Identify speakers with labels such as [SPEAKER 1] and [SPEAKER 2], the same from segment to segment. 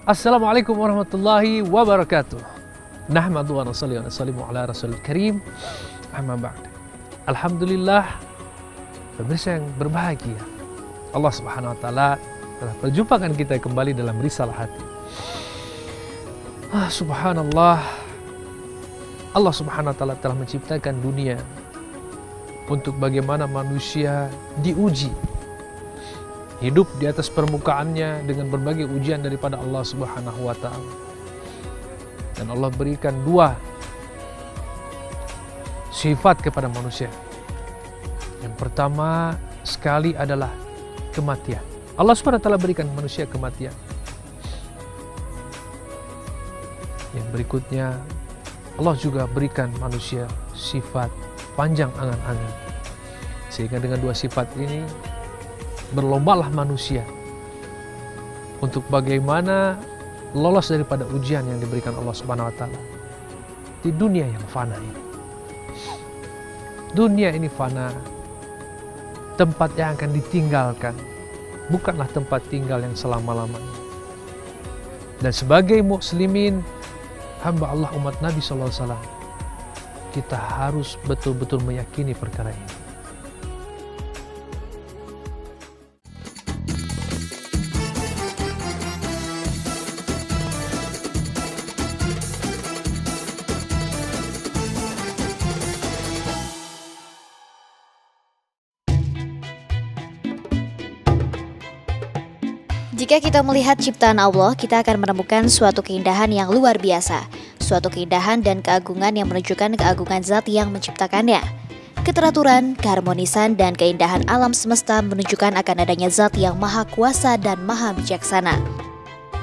[SPEAKER 1] Assalamualaikum warahmatullahi wabarakatuh. Nahmadu wa nusalli wa nusallimu ala rasulil karim. Amma ba'd. Alhamdulillah, pemirsa yang berbahagia, Allah subhanahu wa ta'ala telah perjumpakan kita kembali dalam risalah hati. Subhanallah, Allah subhanahu wa ta'ala telah menciptakan dunia untuk bagaimana manusia diuji, hidup di atas permukaannya dengan berbagai ujian daripada Allah subhanahu wa ta'ala. Dan Allah berikan dua sifat kepada manusia. Yang pertama sekali adalah kematian. Allah subhanahu wa ta'ala berikan manusia kematian. Yang berikutnya, Allah juga berikan manusia sifat panjang angan-angan. Sehingga dengan dua sifat ini berlombalah manusia untuk bagaimana lolos daripada ujian yang diberikan Allah subhanahu wa ta'ala di dunia yang fana ini. Dunia ini fana, tempat yang akan ditinggalkan, bukanlah tempat tinggal yang selama-lamanya. Dan sebagai muslimin, hamba Allah umat Nabi SAW, kita harus betul-betul meyakini perkara ini.
[SPEAKER 2] Jika kita melihat ciptaan Allah, kita akan menemukan suatu keindahan yang luar biasa, suatu keindahan dan keagungan yang menunjukkan keagungan zat yang menciptakannya. Keteraturan, keharmonisan, dan keindahan alam semesta menunjukkan akan adanya zat yang maha kuasa dan maha bijaksana.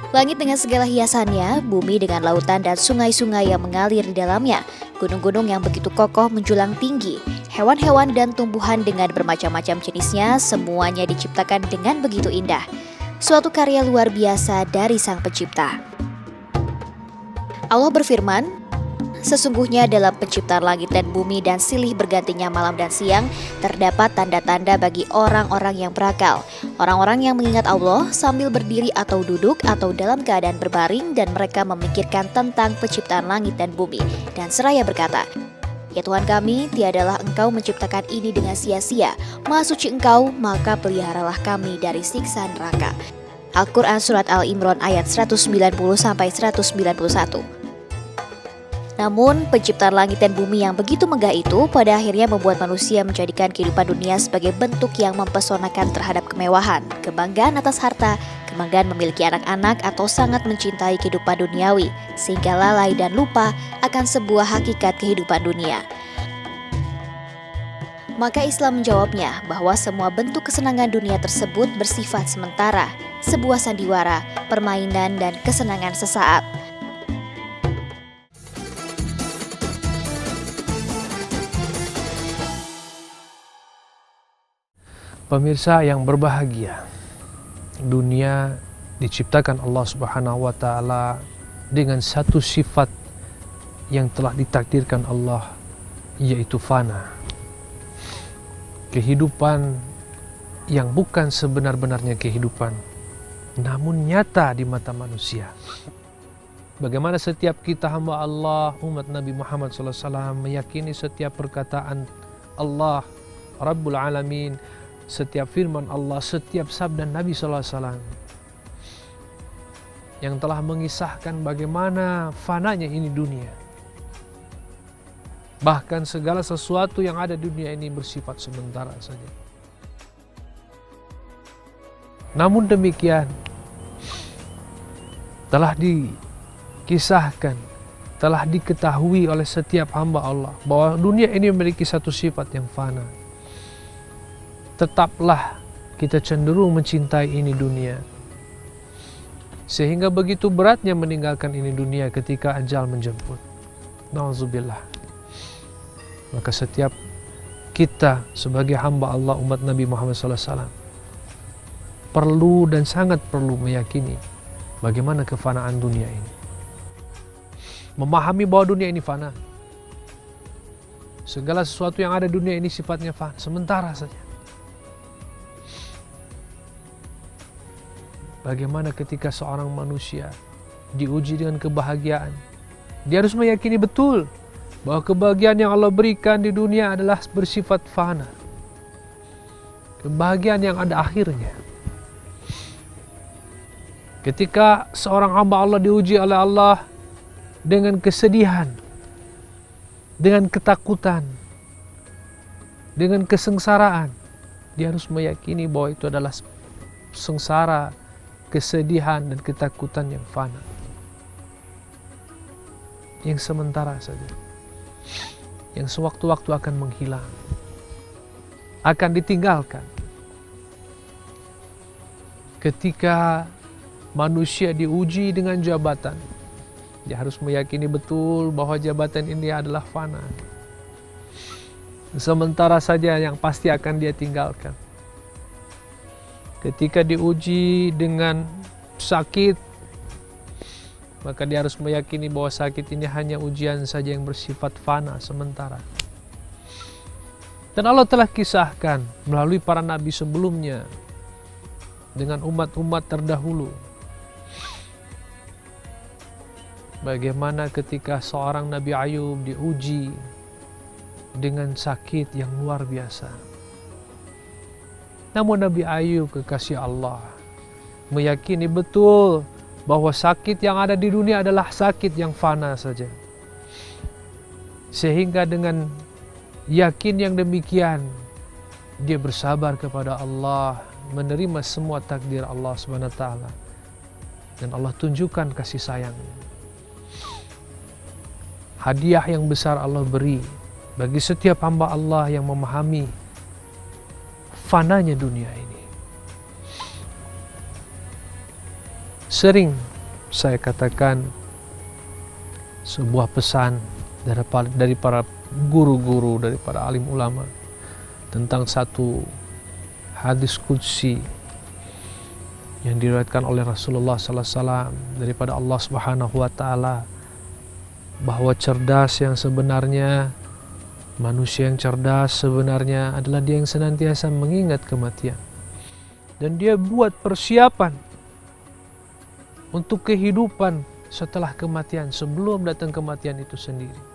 [SPEAKER 2] Langit dengan segala hiasannya, bumi dengan lautan dan sungai-sungai yang mengalir di dalamnya, gunung-gunung yang begitu kokoh menjulang tinggi, hewan-hewan dan tumbuhan dengan bermacam-macam jenisnya, semuanya diciptakan dengan begitu indah. Suatu karya luar biasa dari Sang Pencipta. Allah berfirman, sesungguhnya dalam penciptaan langit dan bumi dan silih bergantinya malam dan siang, terdapat tanda-tanda bagi orang-orang yang berakal. Orang-orang yang mengingat Allah sambil berdiri atau duduk atau dalam keadaan berbaring dan mereka memikirkan tentang penciptaan langit dan bumi. Dan seraya berkata, ya Tuhan kami, tiadalah Engkau menciptakan ini dengan sia-sia. Maha suci Engkau, maka peliharalah kami dari siksa neraka. Al-Quran Surat Al-Imran ayat 190-191. Namun, penciptaan langit dan bumi yang begitu megah itu pada akhirnya membuat manusia menjadikan kehidupan dunia sebagai bentuk yang mempesonakan terhadap kemewahan, kebanggaan atas harta, kebanggaan memiliki anak-anak atau sangat mencintai kehidupan duniawi, sehingga lalai dan lupa akan sebuah hakikat kehidupan dunia. Maka Islam menjawabnya bahwa semua bentuk kesenangan dunia tersebut bersifat sementara, sebuah sandiwara, permainan, dan kesenangan sesaat.
[SPEAKER 1] Pemirsa yang berbahagia, dunia diciptakan Allah subhanahu wa ta'ala dengan satu sifat yang telah ditakdirkan Allah, yaitu fana. Kehidupan yang bukan sebenar-benarnya kehidupan, namun nyata di mata manusia. Bagaimana setiap kita hamba Allah, umat Nabi Muhammad SAW meyakini setiap perkataan Allah Rabbul Alamin, setiap firman Allah, setiap sabda Nabi SAW yang telah mengisahkan bagaimana fananya ini dunia. Bahkan segala sesuatu yang ada di dunia ini bersifat sementara saja. Namun demikian, telah dikisahkan, telah diketahui oleh setiap hamba Allah bahwa dunia ini memiliki satu sifat yang fana. Tetaplah kita cenderung mencintai ini dunia, sehingga begitu beratnya meninggalkan ini dunia ketika ajal menjemput. Nauzubillah. Maka setiap kita sebagai hamba Allah umat Nabi Muhammad SAW perlu dan sangat perlu meyakini bagaimana kefanaan dunia ini. Memahami bahwa dunia ini fana. Segala sesuatu yang ada di dunia ini sifatnya fana, sementara saja. Bagaimana ketika seorang manusia diuji dengan kebahagiaan, dia harus meyakini betul bahwa kebahagiaan yang Allah berikan di dunia adalah bersifat fana. Kebahagiaan yang ada akhirnya. Ketika seorang hamba Allah diuji oleh Allah dengan kesedihan, dengan ketakutan, dengan kesengsaraan, dia harus meyakini bahwa itu adalah sengsara, kesedihan, dan ketakutan yang fana, yang sementara saja, yang sewaktu-waktu akan menghilang, akan ditinggalkan. Ketika manusia diuji dengan jabatan, dia harus meyakini betul bahwa jabatan ini adalah fana, sementara saja, yang pasti akan dia tinggalkan. Ketika diuji dengan sakit, maka dia harus meyakini bahwa sakit ini hanya ujian saja yang bersifat fana, sementara. Dan Allah telah kisahkan melalui para nabi sebelumnya dengan umat-umat terdahulu, bagaimana ketika seorang Nabi Ayub diuji dengan sakit yang luar biasa. Namun Nabi Ayub, kekasih Allah, meyakini betul bahwa sakit yang ada di dunia adalah sakit yang fana saja. Sehingga dengan yakin yang demikian, dia bersabar kepada Allah, menerima semua takdir Allah SWT, dan Allah tunjukkan kasih sayangnya. Hadiah yang besar Allah beri bagi setiap hamba Allah yang memahami fananya dunia ini. Sering saya katakan sebuah pesan dari para guru-guru, dari para alim ulama, tentang satu hadis qudsi yang diriwayatkan oleh Rasulullah SAW daripada Allah Subhanahu wa Ta'ala, bahwa cerdas yang sebenarnya, manusia yang cerdas sebenarnya adalah dia yang senantiasa mengingat kematian, dan dia buat persiapan untuk kehidupan setelah kematian, sebelum datang kematian itu sendiri.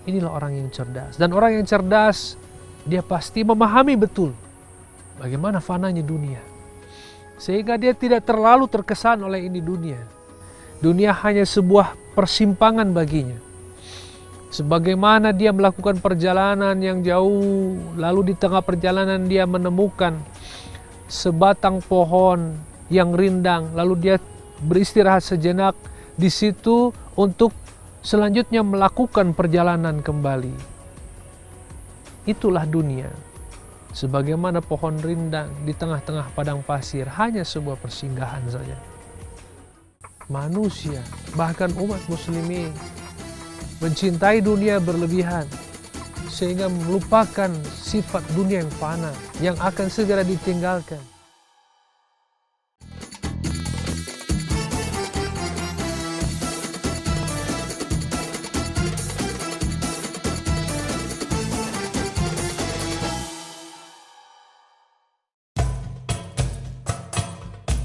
[SPEAKER 1] Inilah orang yang cerdas. Dan orang yang cerdas, dia pasti memahami betul bagaimana fananya dunia, sehingga dia tidak terlalu terkesan oleh ini dunia. Dunia hanya sebuah persimpangan baginya. Sebagaimana dia melakukan perjalanan yang jauh, lalu di tengah perjalanan dia menemukan sebatang pohon yang rindang, lalu dia beristirahat sejenak di situ untuk selanjutnya melakukan perjalanan kembali. Itulah dunia. Sebagaimana pohon rindang di tengah-tengah padang pasir, hanya sebuah persinggahan saja. Manusia, bahkan umat muslimin, mencintai dunia berlebihan sehingga melupakan sifat dunia yang fana yang akan segera ditinggalkan.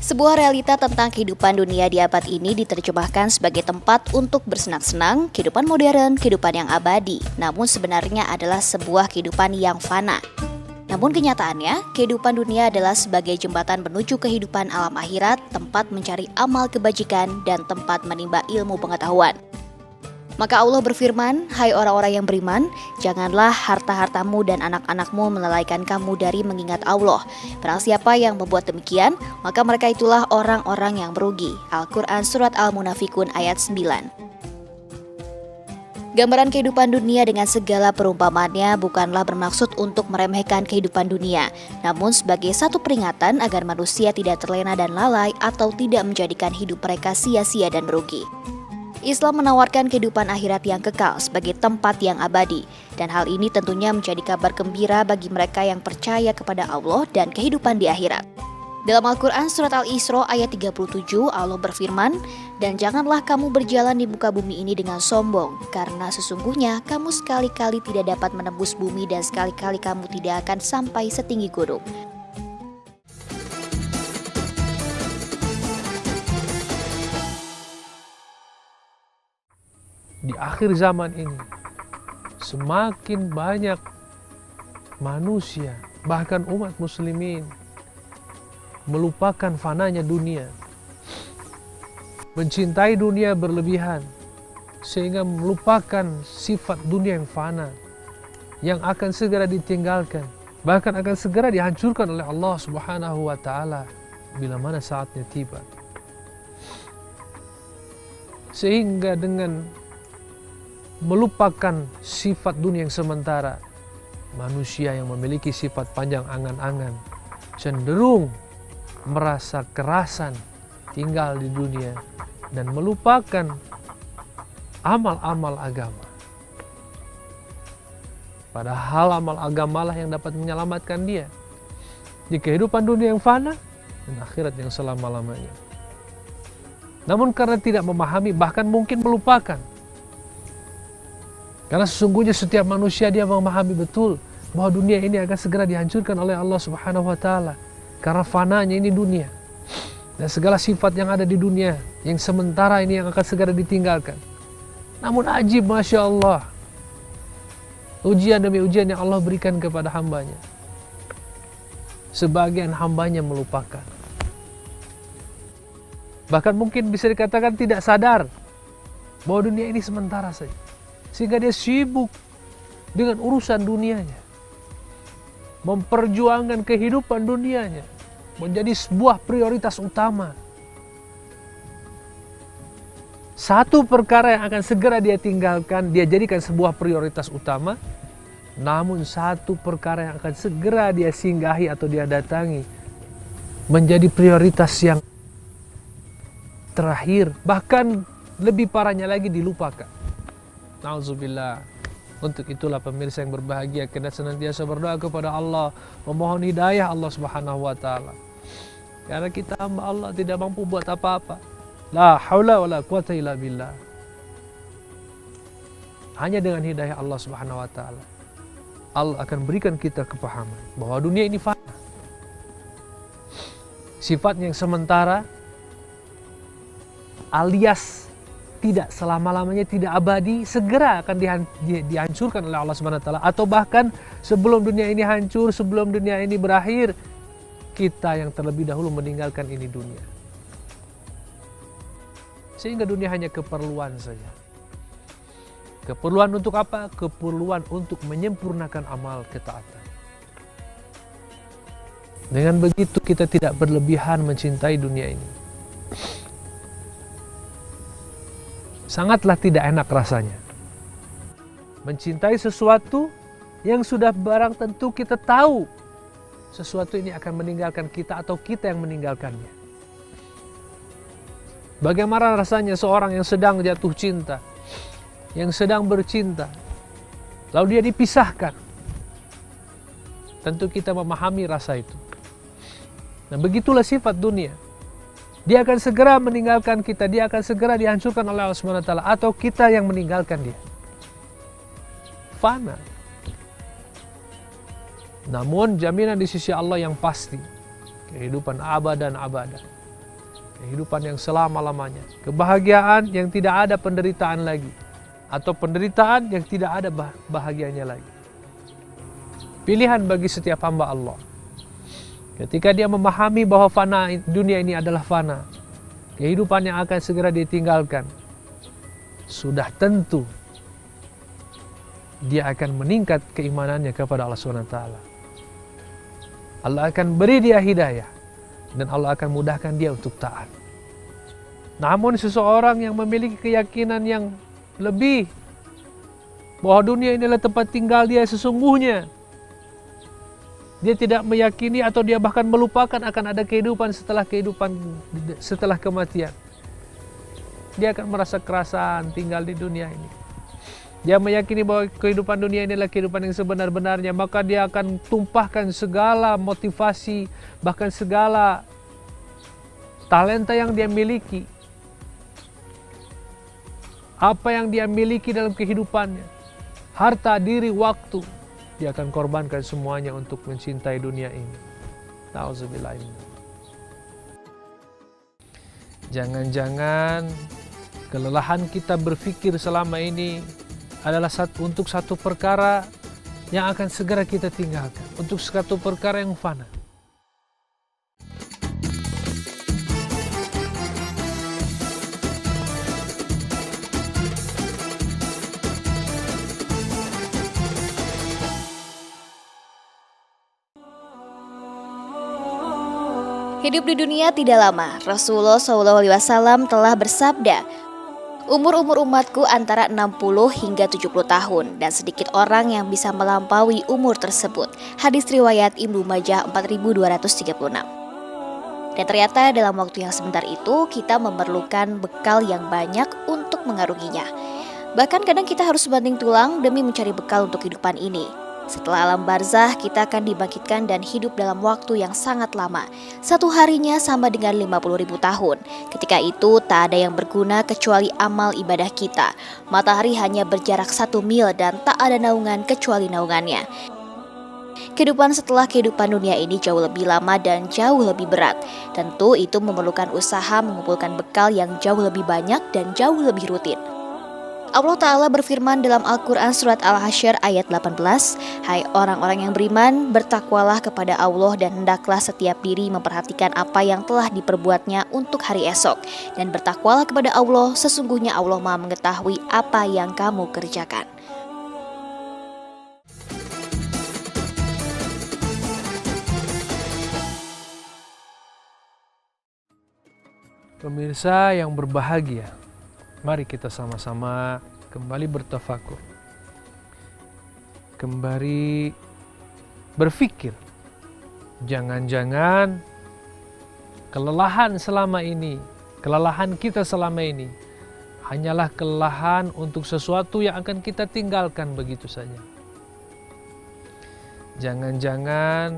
[SPEAKER 2] Sebuah realita tentang kehidupan dunia di abad ini diterjemahkan sebagai tempat untuk bersenang-senang, kehidupan modern, kehidupan yang abadi, namun sebenarnya adalah sebuah kehidupan yang fana. Namun kenyataannya, kehidupan dunia adalah sebagai jembatan menuju kehidupan alam akhirat, tempat mencari amal kebajikan, dan tempat menimba ilmu pengetahuan. Maka Allah berfirman, "Hai orang-orang yang beriman, janganlah harta-hartamu dan anak-anakmu melalaikan kamu dari mengingat Allah. Barang siapa yang membuat demikian, maka mereka itulah orang-orang yang merugi." Al-Quran Surat Al-Munafikun ayat 9. Gambaran kehidupan dunia dengan segala perumpamannya bukanlah bermaksud untuk meremehkan kehidupan dunia, namun sebagai satu peringatan agar manusia tidak terlena dan lalai atau tidak menjadikan hidup mereka sia-sia dan merugi. Islam menawarkan kehidupan akhirat yang kekal sebagai tempat yang abadi, dan hal ini tentunya menjadi kabar gembira bagi mereka yang percaya kepada Allah dan kehidupan di akhirat. Dalam Al-Quran Surat Al-Isra ayat 37, Allah berfirman, "Dan janganlah kamu berjalan di muka bumi ini dengan sombong, karena sesungguhnya kamu sekali-kali tidak dapat menembus bumi dan sekali-kali kamu tidak akan sampai setinggi gunung."
[SPEAKER 1] di akhir zaman ini semakin banyak manusia, bahkan umat muslimin, melupakan fananya dunia, mencintai dunia berlebihan, sehingga melupakan sifat dunia yang fana, yang akan segera ditinggalkan, bahkan akan segera dihancurkan oleh Allah Subhanahu wa Ta'ala bila mana saatnya tiba. Sehingga dengan melupakan sifat dunia yang sementara, manusia yang memiliki sifat panjang angan-angan cenderung merasa kerasan tinggal di dunia dan melupakan amal-amal agama. Padahal amal agamalah yang dapat menyelamatkan dia di kehidupan dunia yang fana dan akhirat yang selama-lamanya. Namun karena tidak memahami, bahkan mungkin melupakan. Karena sesungguhnya setiap manusia dia memahami betul bahwa dunia ini akan segera dihancurkan oleh Allah Subhanahu wa Ta'ala. Karena fananya ini dunia. Dan segala sifat yang ada di dunia yang sementara ini yang akan segera ditinggalkan. Namun ajib, Masya Allah, ujian demi ujian yang Allah berikan kepada hambanya, sebagian hambanya melupakan. Bahkan mungkin bisa dikatakan tidak sadar bahwa dunia ini sementara saja, sehingga dia sibuk dengan urusan dunianya, memperjuangkan kehidupan dunianya menjadi sebuah prioritas utama. Satu perkara yang akan segera dia tinggalkan, dia jadikan sebuah prioritas utama. Namun satu perkara yang akan segera dia singgahi atau dia datangi menjadi prioritas yang terakhir, bahkan lebih parahnya lagi dilupakan. Nauzubillah. Untuk itulah pemirsa yang berbahagia, kita senantiasa berdoa kepada Allah, memohon hidayah Allah Subhanahu wa Ta'ala. Karena kita hamba Allah tidak mampu buat apa-apa. La haula wala quwata illa billah. Hanya dengan hidayah Allah Subhanahu wa Ta'ala, Allah akan berikan kita kepahaman bahwa dunia ini fana, sifatnya yang sementara, alias tidak selama-lamanya, tidak abadi, segera akan dihancurkan oleh Allah Subhanahu wa Ta'ala. Atau bahkan sebelum dunia ini hancur, sebelum dunia ini berakhir, kita yang terlebih dahulu meninggalkan ini dunia. Sehingga dunia hanya keperluan saja. Keperluan untuk apa? Keperluan untuk menyempurnakan amal ketaatan. Dengan begitu kita tidak berlebihan mencintai dunia ini. Sangatlah tidak enak rasanya mencintai sesuatu yang sudah barang tentu kita tahu sesuatu ini akan meninggalkan kita atau kita yang meninggalkannya. Bagaimana rasanya seorang yang sedang jatuh cinta, yang sedang bercinta, lalu dia dipisahkan? Tentu kita memahami rasa itu. Nah, begitulah sifat dunia. Dia akan segera meninggalkan kita, dia akan segera dihancurkan oleh Allah Subhanahu wa Ta'ala, atau kita yang meninggalkan dia. Fana. Namun jaminan di sisi Allah yang pasti, kehidupan abadan abadan, kehidupan yang selama-lamanya, kebahagiaan yang tidak ada penderitaan lagi, atau penderitaan yang tidak ada bahagianya lagi. Pilihan bagi setiap hamba Allah. Ketika dia memahami bahwa fana dunia ini adalah fana, kehidupan yang akan segera ditinggalkan, sudah tentu dia akan meningkat keimanannya kepada Allah SWT. Allah akan beri dia hidayah dan Allah akan mudahkan dia untuk taat. Namun seseorang yang memiliki keyakinan yang lebih bahwa dunia ini adalah tempat tinggal dia sesungguhnya, dia tidak meyakini atau dia bahkan melupakan akan ada kehidupan setelah kematian. Dia akan merasa kerasan tinggal di dunia ini. Dia meyakini bahwa kehidupan dunia ini adalah kehidupan yang sebenar-benarnya, maka dia akan tumpahkan segala motivasi, bahkan segala talenta yang dia miliki, apa yang dia miliki dalam kehidupannya, harta, diri, waktu, dia akan korbankan semuanya untuk mencintai dunia ini. Nauzubillah. Jangan-jangan kelelahan kita berpikir selama ini adalah untuk satu perkara yang akan segera kita tinggalkan, untuk satu perkara yang fana.
[SPEAKER 2] Hidup di dunia tidak lama. Rasulullah SAW telah bersabda, umur umatku antara 60 hingga 70 tahun dan sedikit orang yang bisa melampaui umur tersebut. Hadis riwayat Ibnu Majah 4236. Dan ternyata dalam waktu yang sebentar itu kita memerlukan bekal yang banyak untuk mengarunginya. Bahkan kadang kita harus banting tulang demi mencari bekal untuk kehidupan ini. Setelah alam barzah, kita akan dibangkitkan dan hidup dalam waktu yang sangat lama. Satu harinya sama dengan 50.000 tahun. Ketika itu, tak ada yang berguna kecuali amal ibadah kita. Matahari hanya berjarak 1 mil dan tak ada naungan kecuali naungannya. Kehidupan setelah kehidupan dunia ini jauh lebih lama dan jauh lebih berat. Tentu itu memerlukan usaha mengumpulkan bekal yang jauh lebih banyak dan jauh lebih rutin. Allah Ta'ala berfirman dalam Al-Quran Surat Al-Hasyr ayat 18, hai orang-orang yang beriman, bertakwalah kepada Allah dan hendaklah setiap diri memperhatikan apa yang telah diperbuatnya untuk hari esok. Dan bertakwalah kepada Allah, sesungguhnya Allah Maha mengetahui apa yang kamu kerjakan.
[SPEAKER 1] Pemirsa yang berbahagia, mari kita sama-sama kembali bertafakur, kembali berpikir. Jangan-jangan kelelahan selama ini, kelelahan kita selama ini hanyalah kelelahan untuk sesuatu yang akan kita tinggalkan begitu saja. Jangan-jangan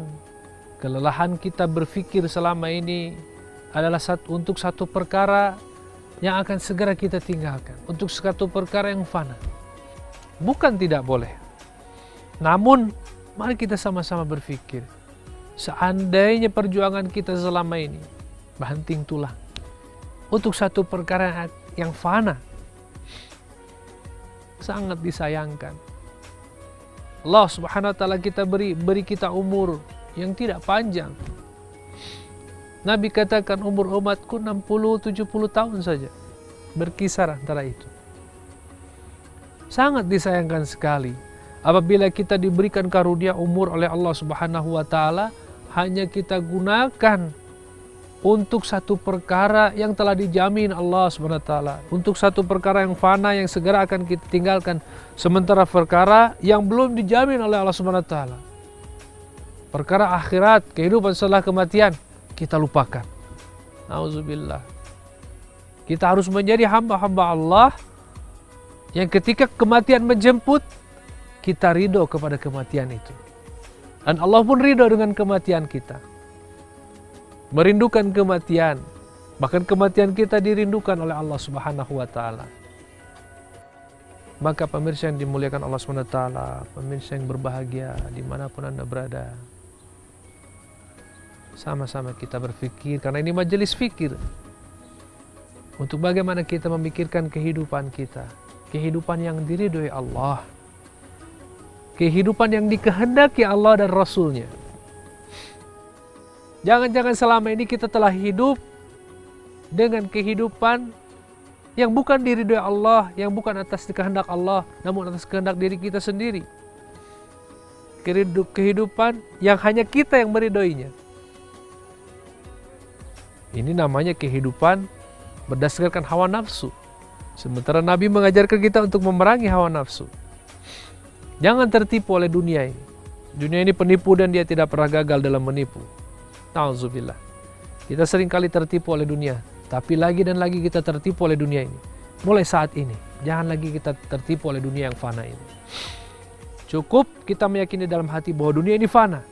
[SPEAKER 1] kelelahan kita berpikir selama ini adalah untuk satu perkara yang akan segera kita tinggalkan, untuk satu perkara yang fana. Bukan tidak boleh, namun mari kita sama-sama berpikir, seandainya perjuangan kita selama ini banting tulang untuk satu perkara yang fana, sangat disayangkan. Allah Subhanahu wa Ta'ala kita beri kita umur yang tidak panjang. Nabi katakan umur umatku 60-70 tahun saja, berkisar antara itu. Sangat disayangkan sekali apabila kita diberikan karunia umur oleh Allah Subhanahu wa Ta'ala, hanya kita gunakan untuk satu perkara yang telah dijamin Allah Subhanahu wa Ta'ala, untuk satu perkara yang fana yang segera akan kita tinggalkan, sementara perkara yang belum dijamin oleh Allah Subhanahu wa Ta'ala, perkara akhirat, kehidupan setelah kematian, kita lupakan. Nauzubillah. Kita harus menjadi hamba-hamba Allah yang ketika kematian menjemput, kita ridho kepada kematian itu. Dan Allah pun ridho dengan kematian kita. Merindukan kematian. Bahkan kematian kita dirindukan oleh Allah Subhanahu wa Ta'ala. Maka pemirsa yang dimuliakan Allah Subhanahu wa Ta'ala, pemirsa yang berbahagia dimanapun Anda berada, sama-sama kita berpikir, karena ini majelis fikir, untuk bagaimana kita memikirkan kehidupan kita, kehidupan yang diridhoi Allah, kehidupan yang dikehendaki Allah dan Rasulnya. Jangan-jangan selama ini kita telah hidup dengan kehidupan yang bukan diridhoi Allah, yang bukan atas kehendak Allah, namun atas kehendak diri kita sendiri. Kehidupan yang hanya kita yang meridhoinya. Ini namanya kehidupan berdasarkan hawa nafsu. Sementara Nabi mengajarkan kita untuk memerangi hawa nafsu. Jangan tertipu oleh dunia ini. Dunia ini penipu dan dia tidak pernah gagal dalam menipu. Nauzubillah. Kita sering kali tertipu oleh dunia, tapi lagi dan lagi kita tertipu oleh dunia ini. Mulai saat ini, jangan lagi kita tertipu oleh dunia yang fana ini. Cukup kita meyakini dalam hati bahwa dunia ini fana.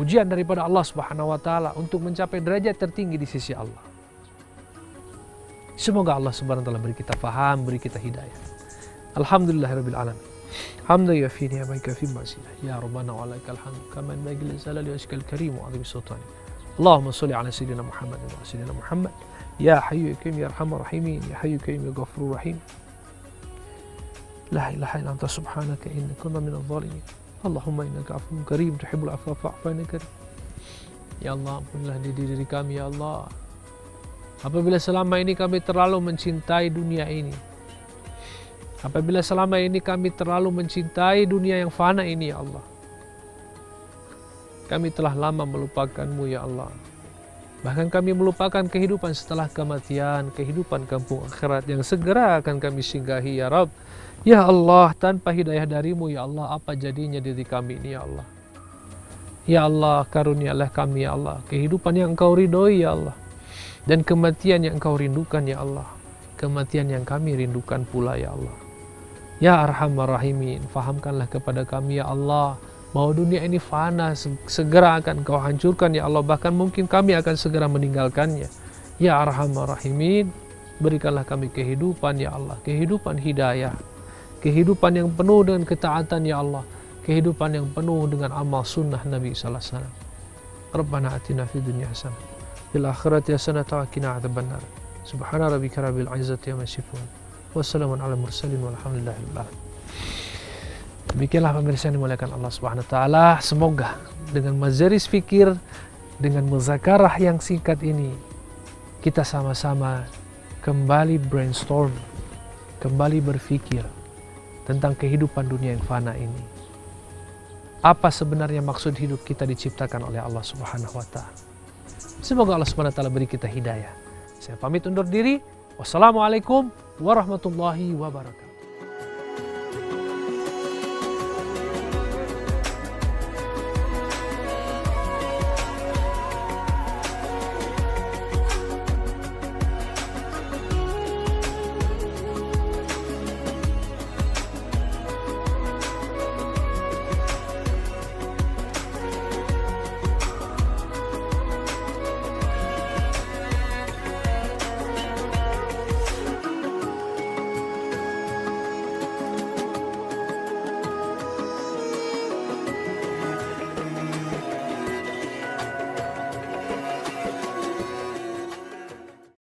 [SPEAKER 1] Ujian daripada Allah Subhanahu wa Ta'ala untuk mencapai derajat tertinggi di sisi Allah. Semoga Allah Subhanahu wa Ta'ala beri kita faham, beri kita hidayah. Alhamdulillahirabbil alamin. Hamdan yafi ni'maka fi ma'silah. Ya Rabbana wa lakal hamd kama yanbaghi li jalali wajhikal karim wa 'azimi sultanik. Allahumma shalli ala sayyidina Muhammad wa sayyidina Muhammad Ya Hayyu ya Qayyum ya Arhamar Rahimin, ya Hayyu ya Qayyum ya Ghafurur Rahim. La ilaha illa anta subhanaka inna kunna minadh dhalimin. Allahumma innaka afuwwun karim tuhibbul afwa fa'fu anna karim. Ya Allah, ampunilah diri kami ya Allah. Apabila selama ini kami terlalu mencintai dunia ini, apabila selama ini kami terlalu mencintai dunia yang fana ini ya Allah, kami telah lama melupakan-Mu ya Allah. Bahkan kami melupakan kehidupan setelah kematian, kehidupan kampung akhirat yang segera akan kami singgahi ya Rabb. Ya Allah, tanpa hidayah dari-Mu ya Allah, apa jadinya diri kami ini ya Allah. Ya Allah, karunialah kami ya Allah kehidupan yang Engkau ridhoi ya Allah, dan kematian yang Engkau rindukan ya Allah, kematian yang kami rindukan pula ya Allah. Ya Arhamar Rahimin, fahamkanlah kepada kami ya Allah bahwa dunia ini fana, segera akan Kau hancurkan ya Allah, bahkan mungkin kami akan segera meninggalkannya. Ya Arhamar Rahimin, berikanlah kami kehidupan ya Allah, kehidupan hidayah, kehidupan yang penuh dengan ketaatan ya Allah, kehidupan yang penuh dengan amal sunnah Nabi sallallahu alaihi wasallam. Rabbana atina fid dunya hasanah fil akhirati hasanah wa qina adzabannar. Subhana rabbika rabbil izzati amma yasifun. Wassalamun ala mursalin walhamdulillahi rabbil alamin. Demikianlah pemirsa yang dimuliakan Allah Subhanahu wa taala. Semoga dengan majelis fikir, dengan muzakarah yang singkat ini, kita sama-sama kembali brainstorm, kembali berfikir tentang kehidupan dunia yang fana ini. Apa sebenarnya maksud hidup kita diciptakan oleh Allah Subhanahu wa taala? Semoga Allah Subhanahu wa taala beri kita hidayah. Saya pamit undur diri. Wassalamualaikum warahmatullahi wabarakatuh.